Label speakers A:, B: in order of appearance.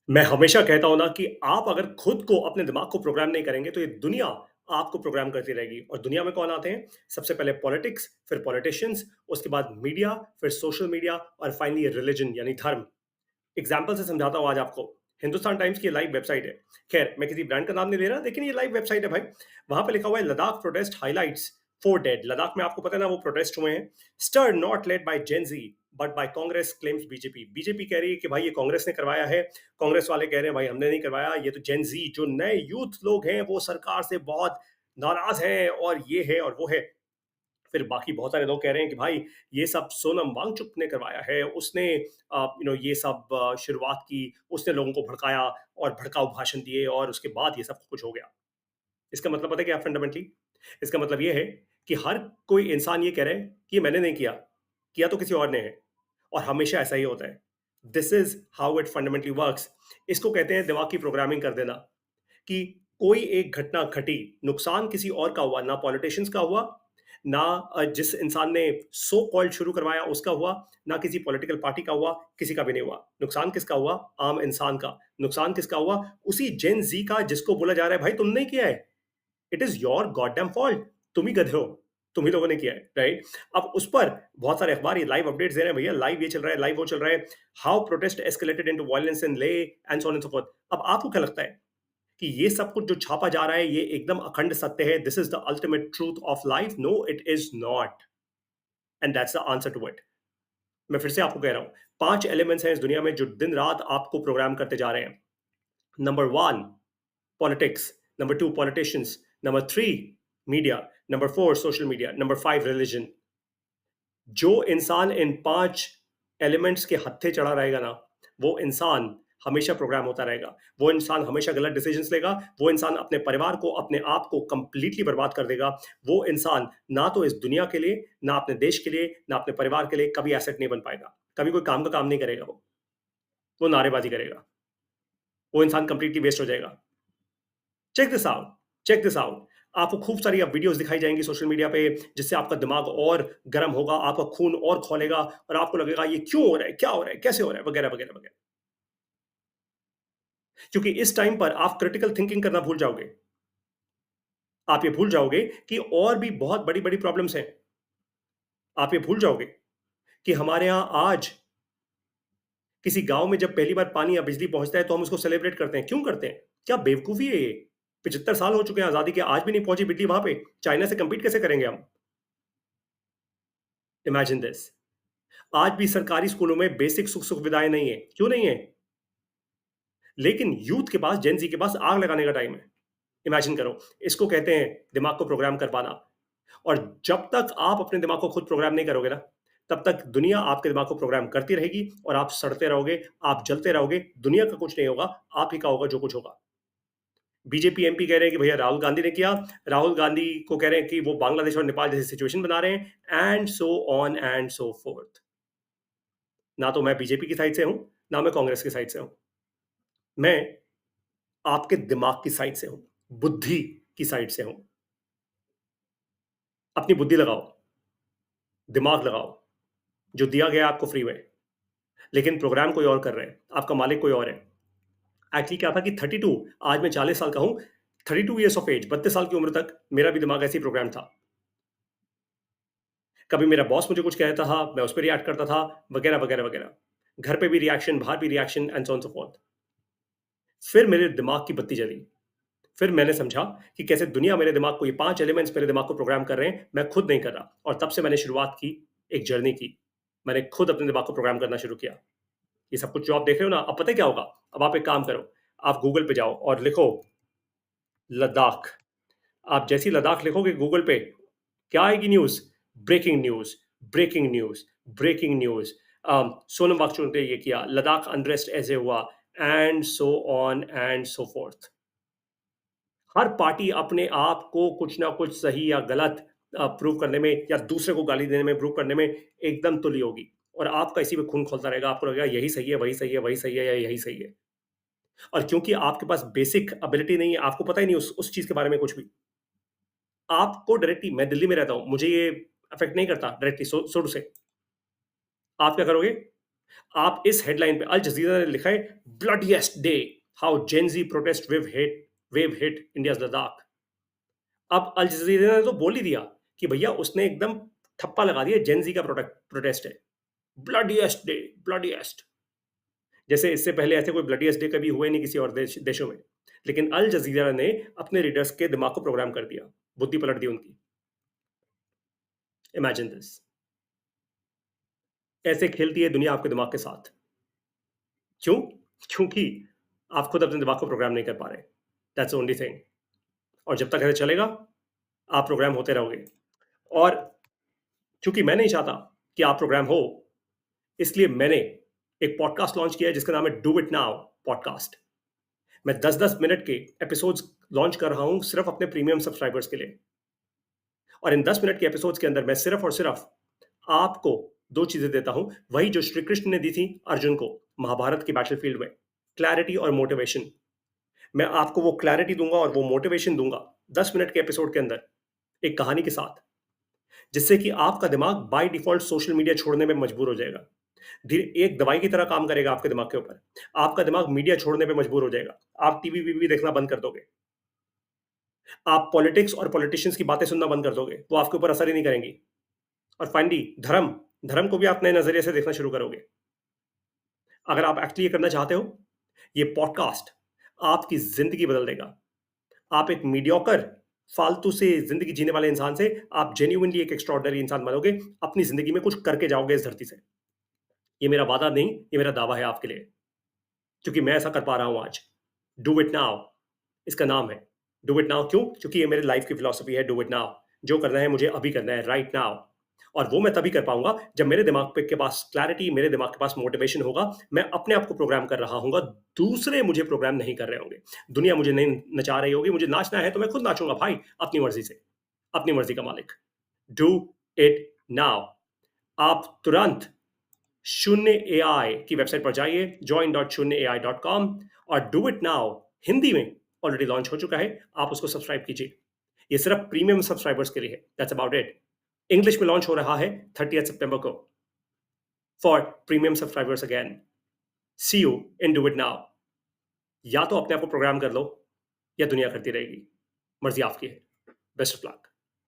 A: मैं हमेशा कहता हूँ ना कि आप अगर खुद को अपने दिमाग को प्रोग्राम नहीं करेंगे तो ये दुनिया आपको प्रोग्राम करती रहेगी। और दुनिया में कौन आते हैं? सबसे पहले पॉलिटिक्स, फिर पॉलिटिशियंस, उसके बाद मीडिया, फिर सोशल मीडिया और फाइनली रिलीजन यानी धर्म। एग्जाम्पल से समझाता हूँ आज आपको। हिंदुस्तान टाइम्स की लाइव वेबसाइट है। खैर, मैं किसी ब्रांड का नाम नहीं ले रहा, लेकिन ये लाइव वेबसाइट है भाई। वहां पे लिखा हुआ है Ladakh protest highlights four dead. Ladakh में आपको पता है ना वो प्रोटेस्ट हुए हैं। Stir not led by Gen Z but by Congress claims BJP. BJP कह रही है कि भाई ये कांग्रेस ने करवाया है। कांग्रेस वाले कह रहे हैं भाई हमने नहीं करवाया, ये तो जेनजी जो नए यूथ लोग हैं वो सरकार से बहुत नाराज हैं और ये है और वो है। फिर बाकी बहुत सारे लोग कह रहे हैं कि भाई ये सब सोनम वांगचुक ने करवाया है, उसने ये सब शुरुआत की, उसने लोगों को भड़काया और भड़काऊ भाषण दिए और उसके बाद ये सब कुछ हो गया। इसका मतलब पता है क्या फंडामेंटली? इसका मतलब ये है कि हर कोई इंसान ये कह रहा है कि ये मैंने नहीं किया, किया तो किसी और ने है। और हमेशा ऐसा ही होता है। This is how it fundamentally works. इसको कहते हैं दिमाग की प्रोग्रामिंग कर देना। कि कोई एक घटना घटी, नुकसान किसी और का हुआ, ना पॉलिटिशियंस का हुआ, ना जिस इंसान ने सो कॉल्ड शुरू करवाया उसका हुआ, ना किसी पॉलिटिकल पार्टी का हुआ, किसी का भी नहीं हुआ। नुकसान किसका हुआ? आम इंसान का। नुकसान किसका हुआ? उसी जेन जी का जिसको बोला जा रहा है भाई तुमने नहीं किया है। It is your god damn fault. तुम ही गधे हो। तुम ही लोगों ने किया है, राइट? अब उस पर बहुत सारे अखबार ये लाइव अपडेट्स दे रहे हैं, भैया लाइव ये चल रहा है, लाइव वो चल रहा है। How protest escalated into violence in Leh and so on and so forth. अब आपको क्या लगता है कि ये सब कुछ जो छापा जा रहा है ये एकदम अखंड सत्य है? This is the ultimate truth of life? No, it is not. And that's the answer to it. मैं फिर से आपको कह रहा हूं, 5 एलिमेंट्स हैं इस दुनिया में जो दिन रात आपको प्रोग्राम करते जा रहे हैं। Number 1 politics, number 2 politicians, number 3 media, number 4 social media, number 5 religion. जो इंसान इन 5 एलिमेंट्स के हत्थे चढ़ा रहेगा ना, वो इंसान हमेशा प्रोग्राम होता रहेगा। वो इंसान हमेशा गलत डिसीजंस लेगा। वो इंसान अपने परिवार को, अपने आप को कंप्लीटली बर्बाद कर देगा। वो इंसान ना तो इस दुनिया के लिए, ना अपने देश के लिए, ना अपने परिवार के लिए कभी एसेट नहीं बन पाएगा। कभी कोई काम का काम नहीं करेगा वो नारेबाजी करेगा। वो इंसान कंप्लीटली वेस्ट हो जाएगा। Check this out, check this out. आपको खूब सारी अब वीडियोस दिखाई जाएंगी सोशल मीडिया पे, जिससे आपका दिमाग और गर्म होगा, आपका खून और खौलेगा और आपको लगेगा ये क्यों हो रहा है, क्या हो रहा है, कैसे हो रहा है, वगैरह वगैरह वगैरह। क्योंकि इस टाइम पर आप क्रिटिकल थिंकिंग करना भूल जाओगे। आप ये भूल जाओगे कि और भी बहुत बड़ी बड़ी प्रॉब्लम्स हैं। आप ये भूल जाओगे कि हमारे यहाँ आज किसी गांव में जब पहली बार पानी या बिजली पहुंचता है तो हम उसको सेलिब्रेट करते हैं। क्यों करते हैं? क्या बेवकूफी है ये? 75 साल हो चुके हैं आजादी के, आज भी नहीं पहुंची बिजली वहां पे। चाइना से कंपीट कैसे करेंगे हम? Imagine this. आज भी सरकारी स्कूलों में बेसिक सुख सुविधाएं नहीं है। क्यों नहीं है? लेकिन यूथ के पास, जेन जी के पास आग लगाने का टाइम है। इमेजिन करो। इसको कहते हैं दिमाग को प्रोग्राम कर पाना। और जब तक आप अपने दिमाग को खुद प्रोग्राम नहीं करोगे ना, तब तक दुनिया आपके दिमाग को प्रोग्राम करती रहेगी और आप सड़ते रहोगे, आप जलते रहोगे। दुनिया का कुछ नहीं होगा, आप ही का होगा जो कुछ होगा। बीजेपी एमपी कह रहे हैं कि भैया राहुल गांधी ने किया। राहुल गांधी को कह रहे हैं कि वो बांग्लादेश और नेपाल जैसी सिचुएशन बना रहे हैं, and so on and so fourth. ना तो मैं बीजेपी की साइड से हूं, ना मैं कांग्रेस की साइड से हूं। मैं आपके दिमाग की साइड से हूं, बुद्धि की साइड से हूं। अपनी बुद्धि लगाओ, दिमाग लगाओ, जो दिया गया आपको फ्री में। लेकिन प्रोग्राम कोई और कर रहे हैं, आपका मालिक कोई और है। एक्चुअली क्या था कि 32, आज मैं 40 साल का हूं। 32 ईयर्स ऑफ एज, 32 साल की उम्र तक मेरा भी दिमाग ऐसी प्रोग्राम था। कभी मेरा बॉस मुझे कुछ कहता था, मैं उस पर रिएक्ट करता था, वगैरह वगैरह वगैरह। घर पे भी रिएक्शन, बाहर भी reaction, and so on so fourth. फिर मेरे दिमाग की बत्ती जली। फिर मैंने समझा कि कैसे दुनिया मेरे दिमाग को, ये 5 एलिमेंट्स मेरे दिमाग को प्रोग्राम कर रहे हैं, मैं खुद नहीं कर रहा। और तब से मैंने शुरुआत की, एक जर्नी की। मैंने खुद अपने दिमाग को प्रोग्राम करना शुरू किया। ये सब कुछ जो आप देख रहे हो ना, अब पता है क्या होगा? अब आप एक काम करो, आप गूगल पे जाओ और लिखो लद्दाख। आप जैसी लद्दाख लिखोगे गूगल पे, क्या आएगी news? Breaking news, breaking news, breaking news. Sonam Wangchuk ने ये किया, लद्दाख अनरेस्ट ऐसे हुआ, and so on and so forth. हर पार्टी अपने आप को कुछ ना कुछ सही या गलत प्रूव करने में या दूसरे को गाली देने में, प्रूव करने में एकदम तुली होगी। और आपका इसी में खून खोलता रहेगा। आपको लगेगा यही सही है, वही सही है, वही सही है, या यही सही है। और क्योंकि आपके पास बेसिक एबिलिटी नहीं है, आपको पता ही नहीं उस चीज के बारे में कुछ भी। आपको डायरेक्टली, मैं दिल्ली में रहता हूं, मुझे ये अफेक्ट नहीं करता डायरेक्टली शुरू से। आप क्या करोगे? आप इस हेडलाइन पे अल जजीरा ने लिखा है bloodiest day how Gen Z protest wave hit India's Ladakh. अब अल जजीरा ने तो बोल ही दिया कि भैया उसने एकदम ठप्पा लगा दिया, जेन जी का प्रोटेस्ट है, ब्लडीएस्ट डे, ब्लडीएस्ट। जैसे इससे पहले ऐसे कोई ब्लडीएस्ट डे कभी हुए नहीं किसी और देशों में। लेकिन अल जजीरा ने अपने रीडर्स के दिमाग को प्रोग्राम कर दिया, बुद्धि पलट दी उनकी। Imagine this. ऐसे खेलती है दुनिया आपके दिमाग के साथ। क्यों? क्योंकि आप खुद अपने दिमाग को प्रोग्राम नहीं कर पा रहे। That's only thing. और जब तक ऐसे चलेगा, आप प्रोग्राम होते रहोगे। और चूंकि मैं नहीं चाहता कि आप प्रोग्राम हो, इसलिए मैंने एक पॉडकास्ट लॉन्च किया है जिसका नाम है डू इट नाउ पॉडकास्ट। मैं 10-10 मिनट के एपिसोड्स लॉन्च कर रहा हूं सिर्फ अपने प्रीमियम सब्सक्राइबर्स के लिए। और इन 10 मिनट के एपिसोड्स के अंदर मैं सिर्फ और सिर्फ आपको दो चीजें देता हूं, वही जो श्री कृष्ण ने दी थी अर्जुन को महाभारत की बैटलफील्ड में, क्लैरिटी और मोटिवेशन। मैं आपको वो क्लैरिटी दूंगा और वो मोटिवेशन दूंगा 10 मिनट के एपिसोड के अंदर, एक कहानी के साथ, जिससे कि आपका दिमाग बाय डिफॉल्ट सोशल मीडिया छोड़ने में मजबूर हो जाएगा। धीरे एक दवाई की तरह काम करेगा आपके दिमाग के ऊपर। आपका दिमाग मीडिया छोड़ने पे मजबूर हो जाएगा। आप टीवी वीवी देखना बंद कर दोगे। आप पॉलिटिक्स और पॉलिटिशियंस की बातें सुनना बंद कर दोगे, वो आपके ऊपर असर ही नहीं करेंगी। और फाइनली धर्म, धर्म को भी आप नए नजरिए से देखना शुरू करोगे। अगर आप एक्चुअली ये करना चाहते हो, ये पॉडकास्ट आपकी जिंदगी बदल देगा। आप एक मीडियोकर फालतू से जिंदगी जीने वाले इंसान से आप जेन्युइनली एक एक्स्ट्रॉर्डनरी इंसान बनोगे, अपनी जिंदगी में कुछ करके जाओगे इस धरती से। ये मेरा वादा नहीं, ये मेरा दावा है आपके लिए, क्योंकि मैं ऐसा कर पा रहा हूं आज। डू इट नाउ इसका नाम है। डू इट नाउ क्यों? क्योंकि ये मेरे लाइफ की फिलॉसफी है, डू इट नाउ। जो करना है मुझे अभी करना है, राइट नाउ। और वो मैं तभी कर पाऊंगा जब मेरे दिमाग पे के पास क्लैरिटी, मेरे दिमाग के पास मोटिवेशन होगा। मैं अपने आप को प्रोग्राम कर रहा हूंगा, दूसरे मुझे प्रोग्राम नहीं कर रहे होंगे। दुनिया मुझे नहीं नचा रही होगी। मुझे नाचना है तो मैं खुद नाचूंगा भाई, अपनी मर्जी से, अपनी मर्जी का मालिक। Do it now. आप तुरंत शून्य एआई की वेबसाइट पर जाइए, join.shunyaai.com, और डू इट नाउ हिंदी में ऑलरेडी लॉन्च हो चुका है। आप उसको सब्सक्राइब कीजिए। ये सिर्फ प्रीमियम सब्सक्राइबर्स के लिए है। That's about it. इंग्लिश में लॉन्च हो रहा है 30 सितंबर को for premium subscribers again. See you in do it now. या तो अपने आप को प्रोग्राम कर लो, या दुनिया करती रहेगी। मर्जी आपकी है। Best of luck.